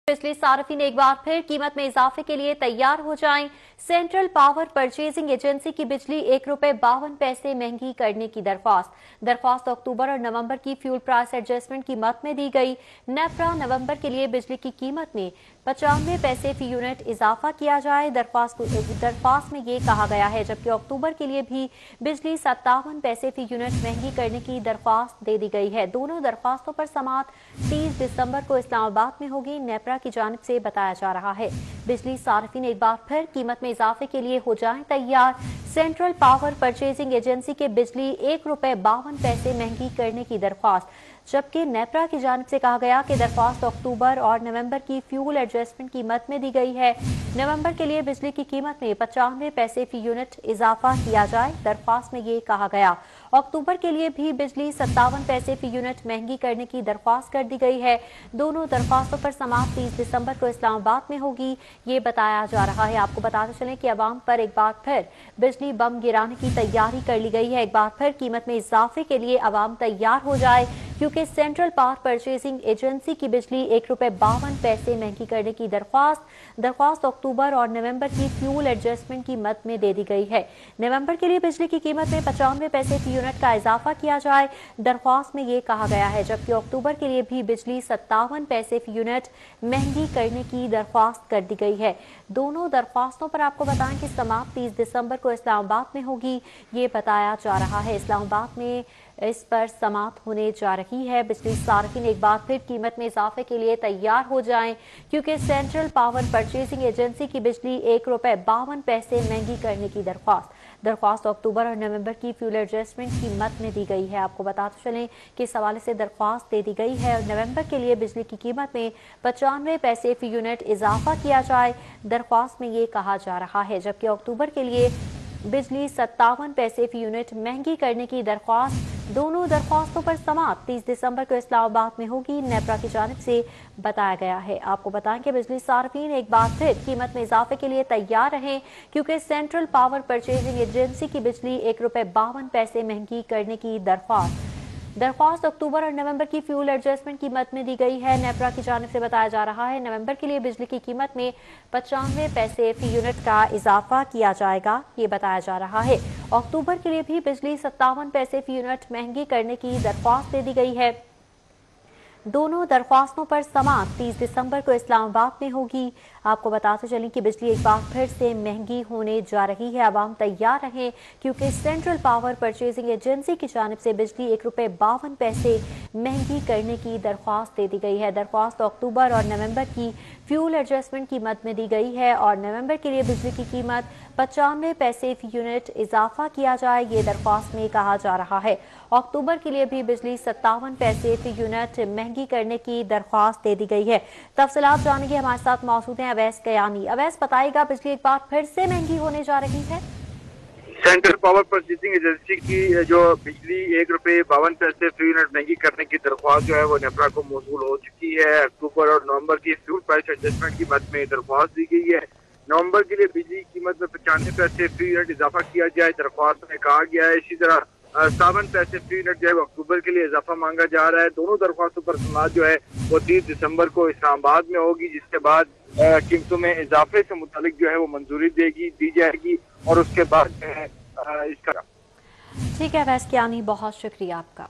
बिजली सार्फिन एक बार फिर कीमत में इजाफे के लिए तैयार हो जाएं। सेंट्रल पावर परचेजिंग एजेंसी की बिजली ₹1.52 महंगी करने की दरख्वास्त अक्टूबर और नवंबर की फ्यूल प्राइस एडजस्टमेंट की मद में दी गई। नेफ्रा नवंबर के लिए बिजली की कीमत में 95 पैसे फी यूनिट इजाफा किया जाए। दरख्वास्त में ये कहा गया है, जबकि अक्टूबर के लिए भी बिजली 57 पैसे फी यूनिट महंगी करने की दरख्वास्त दे दी गई है। दोनों दरख्वास्तों पर समाअत 30 दिसंबर को इस्लामाबाद में होगी, नेफ्रा की जानिब से बताया जा रहा है। बिजली सार्फिन एक बार फिर कीमत में इजाफे के लिए हो जाएं तैयार। सेंट्रल पावर परचेजिंग एजेंसी के बिजली ₹1.52 महंगी करने की दरख्वास्त, जबकि नेफ्रा की जानिब से कहा गया कि दरख्वास्त अक्टूबर और नवंबर की फ्यूल एडजस्टमेंट की मद में दी गई है। नवंबर के लिए बिजली की कीमत में 95 पैसे फी यूनिट इजाफा किया जाए। दरख्वास्त में ये कहा गया अक्टूबर के लिए भी बिजली 57 पैसे फी यूनिट महंगी करने की दरख्वास्त कर दी गई है। दोनों दरख्वास्तों पर समाअत 30 दिसंबर को इस्लामाबाद में होगी, ये बताया जा रहा है। आपको बताते चलें कि अवाम पर एक बार फिर बिजली बम गिराने की तैयारी कर ली गई है। एक बार फिर कीमत में इजाफे के लिए अवाम तैयार हो जाए, क्योंकि सेंट्रल पावर परचेजिंग एजेंसी की बिजली ₹1.52 महंगी करने की दरख्वास्त अक्टूबर और नवंबर की फ्यूल एडजस्टमेंट की मद में दे दी गई है। नवंबर के लिए बिजली की कीमत में 95 पैसे फी यूनिट का इजाफा किया जाए, दरख्वास्त में ये कहा गया है, जबकि अक्टूबर के लिए भी बिजली 57 पैसे फी यूनिट महंगी करने की दरख्वास्त कर दी गई है। दोनों दरख्वास्तों पर आपको बताएं कि समाअत 30 दिसंबर को इस्लामाबाद में होगी, ये बताया जा रहा है। इस्लामाबाद में इस पर समाअत होने जा रही है। बिजली सार्फिन एक बार फिर कीमत में इजाफे के लिए तैयार हो जाएं, क्योंकि सेंट्रल पावर परचेजिंग एजेंसी की बिजली ₹1.52 महंगी करने की दरख्वास्त अक्टूबर और नवंबर की फ्यूल एडजस्टमेंट की मद में दी गई है। आपको बताते चलें कि इस हवाले से दरख्वास्त दे दी गई है और नवंबर के लिए बिजली की कीमत में 95 पैसे फी यूनिट इजाफा किया जाए। दरख्वास्त में ये कहा जा रहा है, जबकि अक्टूबर के लिए बिजली 57 पैसे फी यूनिट महंगी करने की दरख्वास्त। दोनों दरख्वास्तों पर समाअत 30 दिसंबर को इस्लामाबाद में होगी, नेफ्रा की जानिब से बताया गया है। आपको बताएं कि बिजली सार्फिन एक बार फिर कीमत में इजाफे के लिए तैयार रहें, क्योंकि सेंट्रल पावर परचेजिंग एजेंसी की बिजली ₹1.52 महंगी करने की दरख्वास्त अक्टूबर और नवंबर की फ्यूल एडजस्टमेंट की मद में दी गई है। नेफ्रा की जानिब से बताया जा रहा है, नवंबर के लिए बिजली की कीमत में 95 पैसे फी यूनिट का इजाफा किया जाएगा, ये बताया जा रहा है। अक्टूबर के लिए भी बिजली 57 पैसे फी यूनिट महंगी करने की दरख्वास्त दे दी गई है। दोनों दरख्वास्तों पर समाअत 30 दिसंबर को इस्लामाबाद में होगी। आपको बताते चलें कि बिजली एक बार फिर से महंगी होने जा रही है। अवाम तैयार रहें, क्योंकि सेंट्रल पावर परचेजिंग एजेंसी की जानिब से बिजली ₹1.52 महंगी करने की दरख्वास्त दे दी गई है। दरख्वास्त अक्टूबर और नवंबर की फ्यूल एडजस्टमेंट की मद में दी गई है और नवंबर के लिए बिजली की कीमत 95 पैसे फी यूनिट इजाफा किया जाए, ये दरख्वास्त में कहा जा रहा है। अक्टूबर के लिए भी बिजली 57 पैसे फी यूनिट महंगी करने की दरख्वास्त दे दी गई है। तफसीलात जानेंगे, हमारे साथ मौजूद हैं अवैस कयानी। अवैस, बताइएगा, बिजली एक बार फिर से महंगी होने जा रही है। सेंट्रल पावर परचेजिंग एजेंसी की जो बिजली ₹1.52 फी यूनिट महंगी करने की दरख्वास्त जो है वो नेफ्रा को मौसूल हो चुकी है। अक्टूबर और नवंबर की फ्यूल प्राइस एडजस्टमेंट की मद में दरख्वास्त दी गई है। नवंबर के लिए बिजली की कीमत में 95 पैसे फी यूनिट इजाफा किया जाए, दरख्वास्त में कहा गया है। इसी तरह 57 पैसे फी यूनिट जो है अक्टूबर के लिए इजाफा मांगा जा रहा है। दोनों दरख्वास्तों पर समाअत जो है वो 30 दिसंबर को इस्लामाबाद में होगी, जिसके बाद कीमतों में इजाफे से मुतालिक जो है वो मंजूरी दी जाएगी और उसके बाद जो है इसका। ठीक है अवैस कयानी, बहुत शुक्रिया आपका।